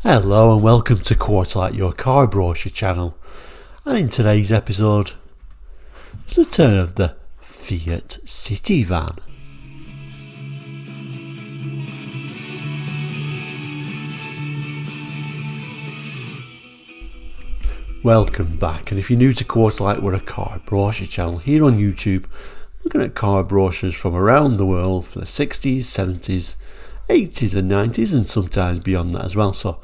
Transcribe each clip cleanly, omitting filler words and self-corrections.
Hello and welcome to Quarterlight, your car brochure channel. And in today's episode, it's the turn of the Fiat Citivan. Welcome back, and if you're new to Quarterlight, we're a car brochure channel here on YouTube, looking at car brochures from around the world for the 60s, 70s, 80s and 90s and sometimes beyond that as well. So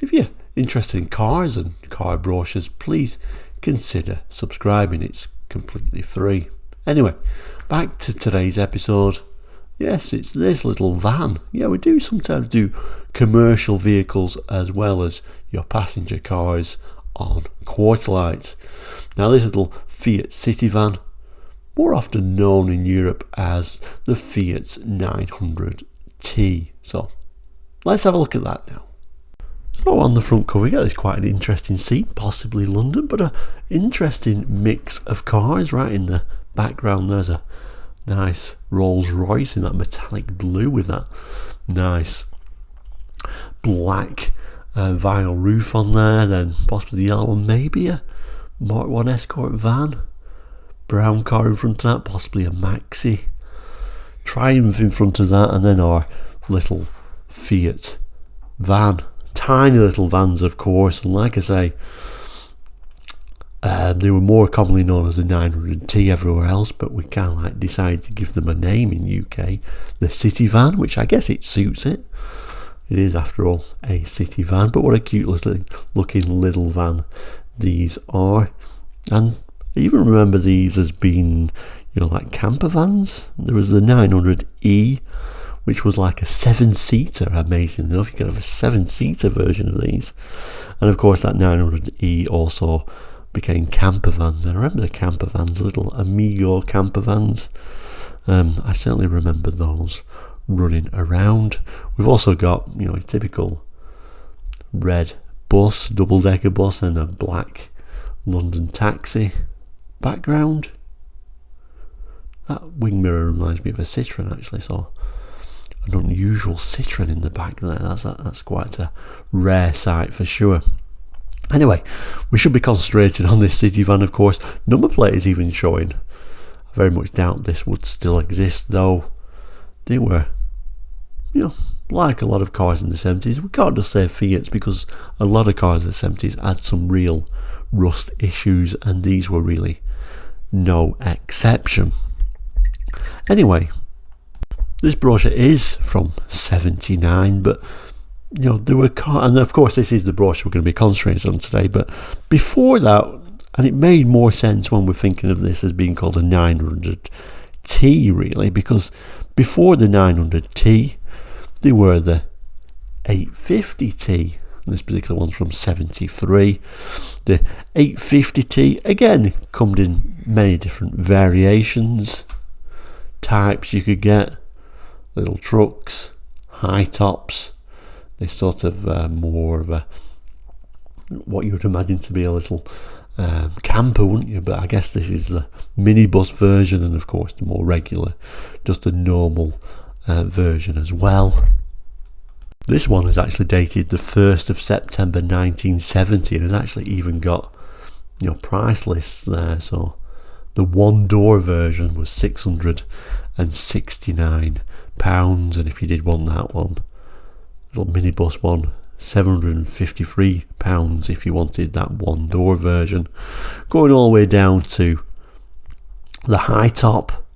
if you're interested in cars and car brochures, please consider subscribing. It's completely free. Anyway, back to today's episode. Yes, it's this little van. Yeah, we do sometimes do commercial vehicles as well as your passenger cars on Quarterlight. Now this little Fiat Citivan, more often known in Europe as the Fiat 900T. So let's have a look at that now. So on the front cover, we get this quite an interesting scene, possibly London, but an interesting mix of cars. Right in the background there's a nice Rolls Royce in that metallic blue with that nice black vinyl roof on there, then possibly the yellow one, maybe a Mark 1 Escort van, brown car in front of that, possibly a Maxi, Triumph in front of that, and then our little Fiat van. Tiny little vans, of course, and like I say, they were more commonly known as the 900T everywhere else, but we kind of like decided to give them a name in UK, the Citivan, which I guess it suits it. It is, after all, a city van, but what a cute looking little van these are. And I even remember these as being, like camper vans. There was the 900E, which was like a 7-seater, amazing enough. You could have a 7-seater version of these. And of course that 900E also became camper vans. I remember the camper vans, little Amigo camper vans. I certainly remember those running around. We've also got, a typical red bus, double-decker bus, and a black London taxi background. That wing mirror reminds me of a Citroen, actually, so an unusual Citroen in the back there. That's quite a rare sight for sure. Anyway, we should be concentrating on this Citivan, of course. Number plate is even showing. I very much doubt this would still exist, though. They were, like a lot of cars in the 70s. We can't just say Fiats because a lot of cars in the 70s had some real rust issues, and these were really no exception. Anyway, this brochure is from 79, but there were cars, and of course this is the brochure we're going to be concentrating on today, but before that, and it made more sense when we're thinking of this as being called a 900T really, because before the 900T there were the 850T. This particular one's from 73. The 850T, again, comes in many different variations, types you could get. Little trucks, high tops. They sort of more of a, what you would imagine to be a little camper, wouldn't you? But I guess this is the minibus version, and of course the more regular, just a normal version as well. This one is actually dated the 1st of September 1970 and has actually even got price lists there. So the one-door version was £669, and if you did want that one, little minibus one, £753 if you wanted that one-door version, going all the way down to the high top,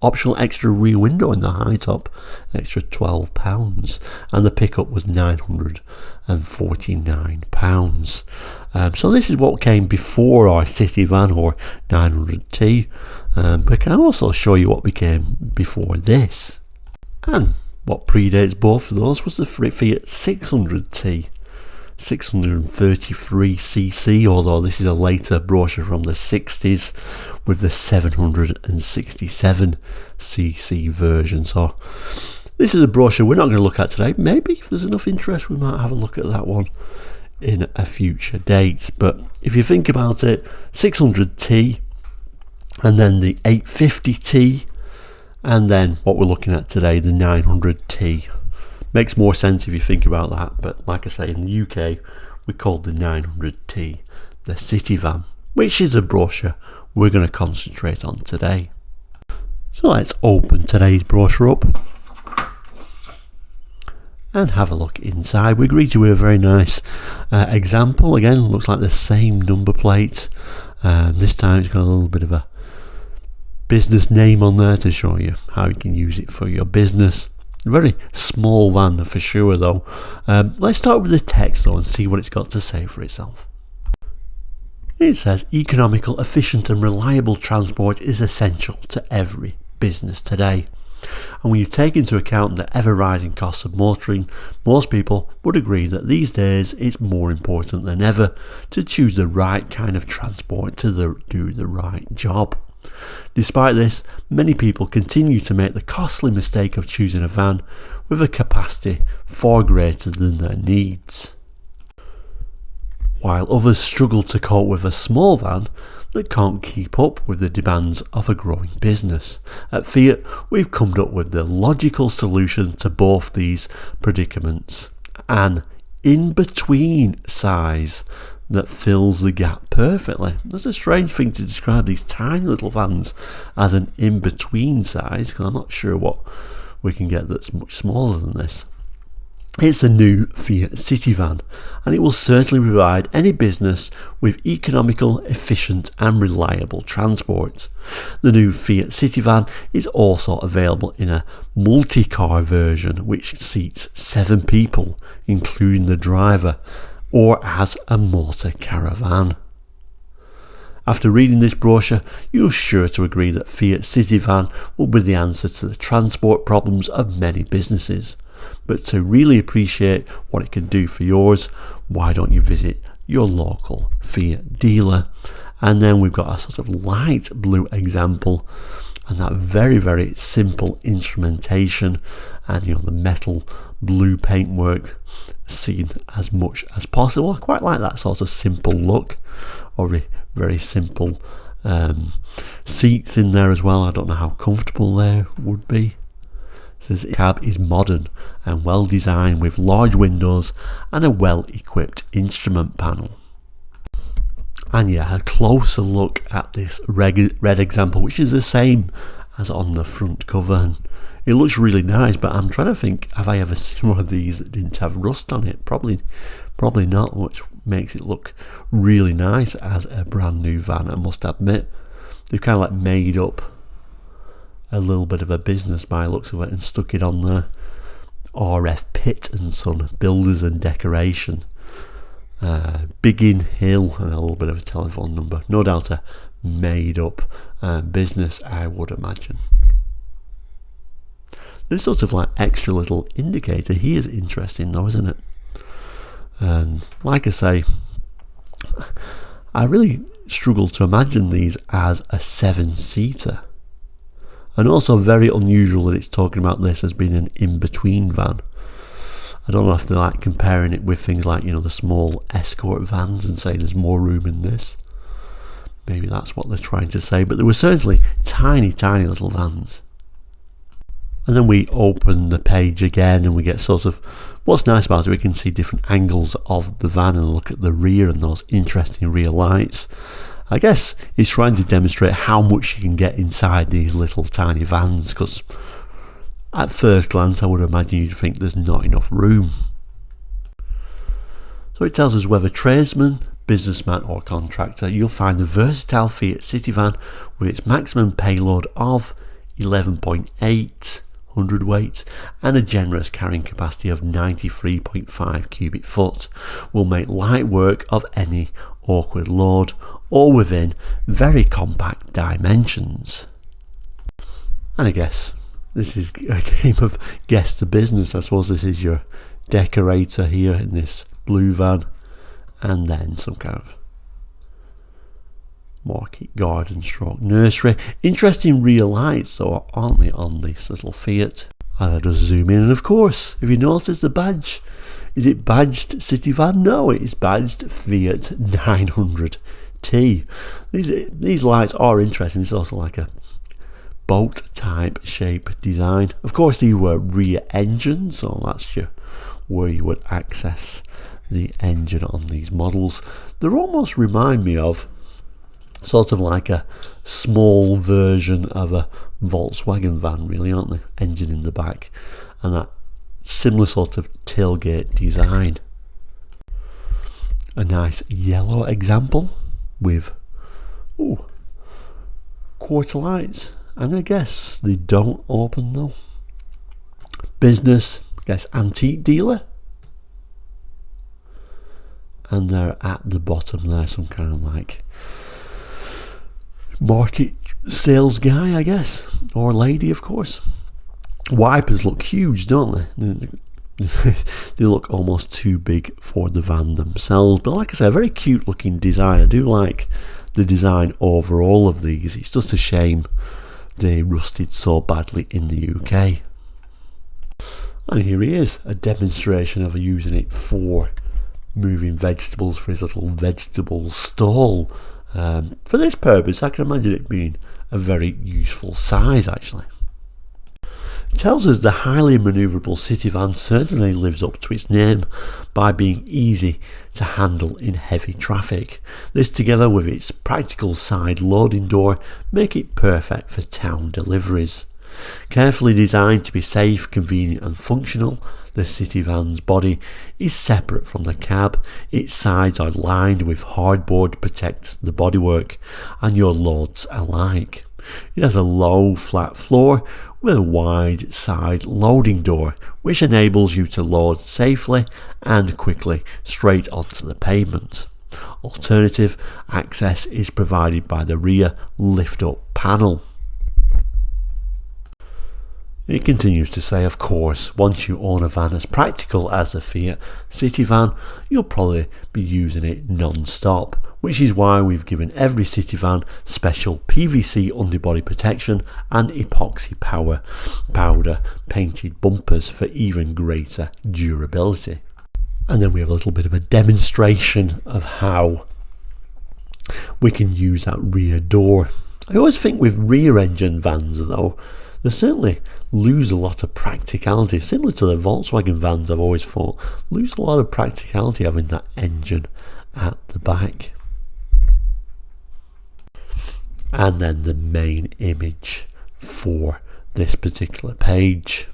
optional extra rear window in the high top, extra £12, and the pickup was £949. So this is what came before our Citivan or 900T, but I can also show you what became before this. And what predates both of those was the Fiat 600T, 633cc, although this is a later brochure from the 60s with the 767cc version. So this is a brochure we're not going to look at today. Maybe if there's enough interest we might have a look at that one in a future date. But if you think about it, 600T and then the 850T and then what we're looking at today, the 900T. Makes more sense if you think about that, but like I say, in the UK we called the 900T the Citivan, which is a brochure we're going to concentrate on today. So let's open today's brochure up and have a look inside. We're greeted with a very nice example. Again, looks like the same number plates. This time it's got a little bit of a business name on there to show you how you can use it for your business. A very small van for sure though. Let's start with the text though and see what it's got to say for itself. It says, economical, efficient and reliable transport is essential to every business today. And when you take into account the ever-rising costs of motoring, most people would agree that these days it's more important than ever to choose the right kind of transport to do the right job. Despite this, many people continue to make the costly mistake of choosing a van with a capacity far greater than their needs, while others struggle to cope with a small van that can't keep up with the demands of a growing business. At Fiat, we've come up with the logical solution to both these predicaments, an in-between size that fills the gap perfectly. That's a strange thing to describe these tiny little vans as an in-between size, because I'm not sure what we can get that's much smaller than this. It's a new Fiat Citivan, and it will certainly provide any business with economical, efficient and reliable transport. The new Fiat Citivan is also available in a multi-car version which seats 7 people, including the driver, or as a motor caravan. After reading this brochure, you're sure to agree that Fiat Citivan will be the answer to the transport problems of many businesses. But to really appreciate what it can do for yours, why don't you visit your local Fiat dealer? And then we've got a sort of light blue example and that very, very simple instrumentation and the metal blue paintwork seen as much as possible. I quite like that sort of simple look, or very simple seats in there as well. I don't know how comfortable they would be. This cab is modern and well designed with large windows and a well equipped instrument panel. And yeah, a closer look at this red example, which is the same as on the front cover, and it looks really nice, but I'm trying to think, have I ever seen one of these that didn't have rust on it? Probably not, which makes it look really nice as a brand new van. I must admit, they've kind of like made up a little bit of a business by looks of it and stuck it on there. RF Pitt and Son Builders and Decoration, Biggin Hill, and a little bit of a telephone number. No doubt a made up business, I would imagine. This sort of like extra little indicator here is interesting though, isn't it? And like I say, I really struggle to imagine these as a 7-seater. And also very unusual that it's talking about this as being an in-between van. I don't know if they're like comparing it with things like, the small escort vans and saying there's more room in this. Maybe that's what they're trying to say, but there were certainly tiny, tiny little vans. And then we open the page again and we get sort of, what's nice about it, we can see different angles of the van and look at the rear and those interesting rear lights. I guess it's trying to demonstrate how much you can get inside these little tiny vans, because at first glance I would imagine you'd think there's not enough room. So it tells us whether tradesman, businessman or contractor, you'll find the versatile Fiat Citivan with its maximum payload of 11.8 hundredweight and a generous carrying capacity of 93.5 cubic foot will make light work of any awkward load, all within very compact dimensions. And I guess this is a game of guess the business. I suppose this is your decorator here in this blue van, and then some kind of market garden stroke nursery. Interesting rear lights though, aren't they, on this little Fiat? I'll just zoom in, and of course, if you notice the badge, is it badged Citivan? No, it is badged Fiat 900T. These lights are interesting. It's also like a boat type shape design. Of course, these were rear engines, so that's where you would access the engine on these models. They almost remind me of sort of like a small version of a Volkswagen van, really, aren't they? Engine in the back, and that similar sort of tailgate design. A nice yellow example with quarter lights, and I guess they don't open though. Business, I guess antique dealer, and they're at the bottom there, some kind of like market sales guy, I guess, or lady, of course. Wipers look huge, don't they? They look almost too big for the van themselves, but like I say, a very cute looking design. I do like the design overall of these. It's just a shame they rusted so badly in the UK. And here he is, a demonstration of using it for moving vegetables for his little vegetable stall. For this purpose, I can imagine it being a very useful size, actually. It tells us the highly manoeuvrable Citivan certainly lives up to its name by being easy to handle in heavy traffic. This, together with its practical side loading door, make it perfect for town deliveries. Carefully designed to be safe, convenient and functional, the Citivan's body is separate from the cab. Its sides are lined with hardboard to protect the bodywork and your loads alike. It has a low flat floor with a wide side loading door, which enables you to load safely and quickly straight onto the pavement. Alternative access is provided by the rear lift-up panel. It continues to say, of course, once you own a van as practical as the Fiat Citivan, you'll probably be using it non-stop, which is why we've given every Citivan special PVC underbody protection and epoxy powder painted bumpers for even greater durability. And then we have a little bit of a demonstration of how we can use that rear door. I always think with rear engine vans though, they certainly lose a lot of practicality, similar to the Volkswagen vans. I've always thought lose a lot of practicality having that engine at the back. And then the main image for this particular page.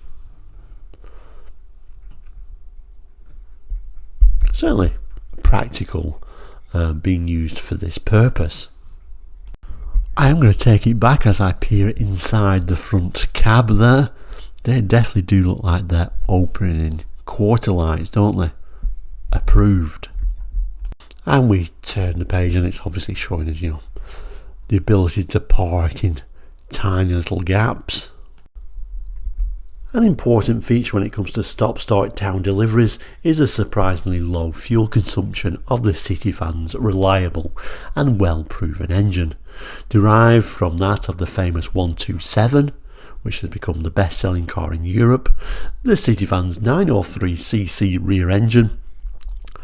Certainly practical, being used for this purpose. I am going to take it back as I peer inside the front cab there. They definitely do look like they're opening in quarter lights, don't they? Approved. And we turn the page and it's obviously showing us, the ability to park in tiny little gaps. An important feature when it comes to stop-start town deliveries is the surprisingly low fuel consumption of the Citivan's reliable and well-proven engine. Derived from that of the famous 127, which has become the best-selling car in Europe, the Citivan's 903cc rear engine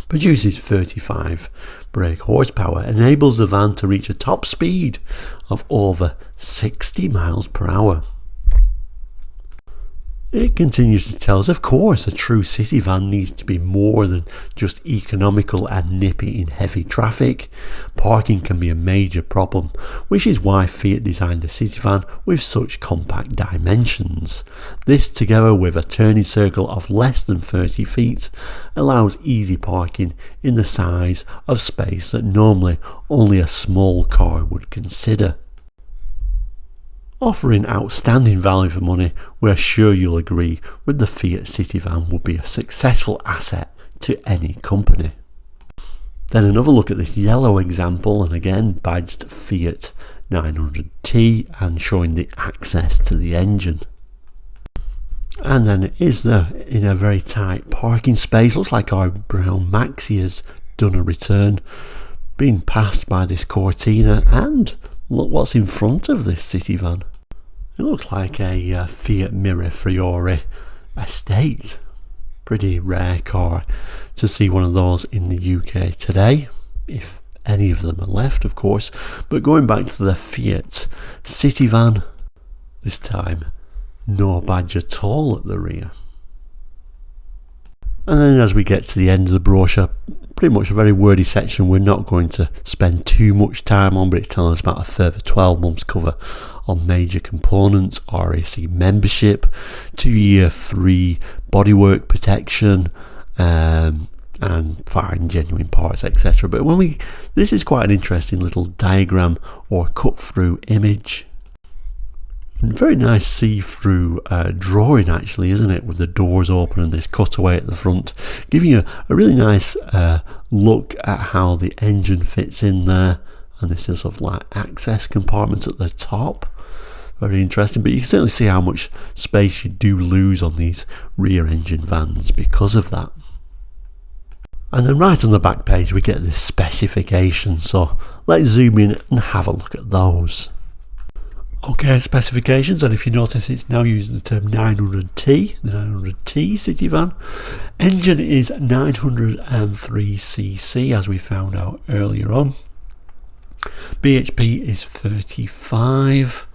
produces 35 brake horsepower, enables the van to reach a top speed of over 60 miles per hour. It continues to tell us, of course, a true Citivan needs to be more than just economical and nippy in heavy traffic. Parking can be a major problem, which is why Fiat designed the Citivan with such compact dimensions. This, together with a turning circle of less than 30 feet, allows easy parking in the size of space that normally only a small car would consider. Offering outstanding value for money, we're sure you'll agree with the Fiat Citivan would be a successful asset to any company. Then another look at this yellow example, and again badged Fiat 900T and showing the access to the engine. And then it is there in a very tight parking space. Looks like our brown Maxi has done a return, being passed by this Cortina, and look what's in front of this Citivan. It looks like a Fiat Mirafiori estate. Pretty rare car to see one of those in the UK today, if any of them are left, of course. But going back to the Fiat Citivan, This time, no badge at all at the rear. And then as we get to the end of the brochure, pretty much a very wordy section we're not going to spend too much time on, but it's telling us about a further 12 months cover on major components, RAC membership, 2-year free bodywork protection, and fine genuine parts, etc. But this is quite an interesting little diagram or cut through image. Very nice see-through drawing actually, isn't it, with the doors open and this cutaway at the front, giving you a really nice look at how the engine fits in there, and this is sort of like access compartments at the top. Very interesting, but you can certainly see how much space you do lose on these rear engine vans because of that. And then right on the back page we get the specifications, so let's zoom in and have a look at those. Okay, specifications, and if you notice it's now using the term 900T, the 900T Citivan. Engine is 903cc as we found out earlier on. BHP is 35.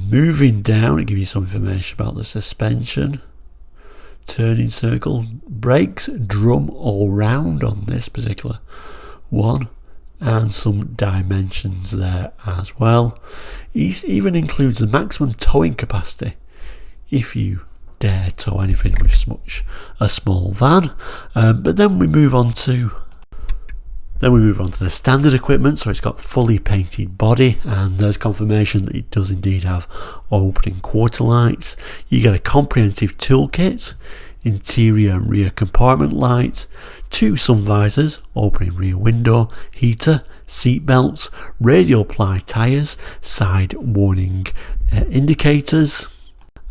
Moving down, it gives you some information about the suspension. Turning circle, brakes, drum all round on this particular one, and some dimensions there as well. It even includes the maximum towing capacity if you dare tow anything with such a small van. But then we move on to the standard equipment. So it's got fully painted body, and there's confirmation that it does indeed have opening quarter lights. You get a comprehensive toolkit, interior and rear compartment light, 2 sun visors, opening rear window, heater, seat belts, radial ply tyres, side warning indicators,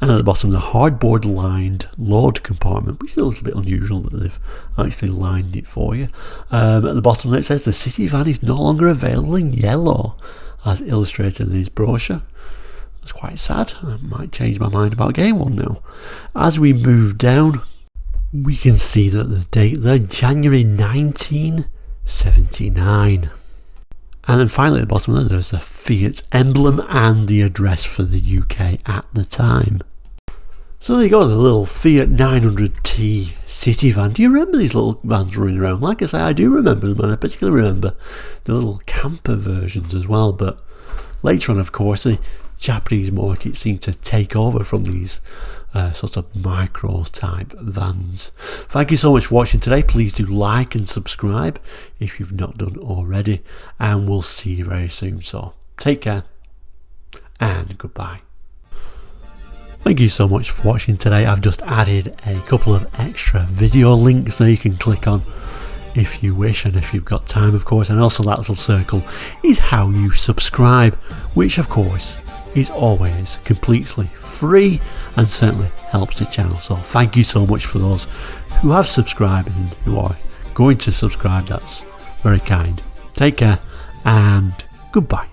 and at the bottom the hardboard lined load compartment, which is a little bit unusual that they've actually lined it for you. At the bottom it says the Citivan is no longer available in yellow as illustrated in this brochure. That's quite sad. I might change my mind about getting one now. As we move down, we can see that the date there, January 1979. And then finally at the bottom there's the Fiat emblem and the address for the UK at the time. So there you go, the little Fiat 900T Citivan. Do you remember these little vans running around? Like I say, I do remember them, and I particularly remember the little camper versions as well. But later on, of course, the Japanese market seemed to take over from these sort of micro type vans. Thank you so much for watching today. Please do like and subscribe if you've not done already, and we'll see you very soon. So take care and goodbye. Thank you so much for watching today. I've just added a couple of extra video links that you can click on if you wish, and if you've got time, of course. And also that little circle is how you subscribe, which of course is always completely free and certainly helps the channel. So thank you so much for those who have subscribed and who are going to subscribe. That's very kind. Take care and goodbye.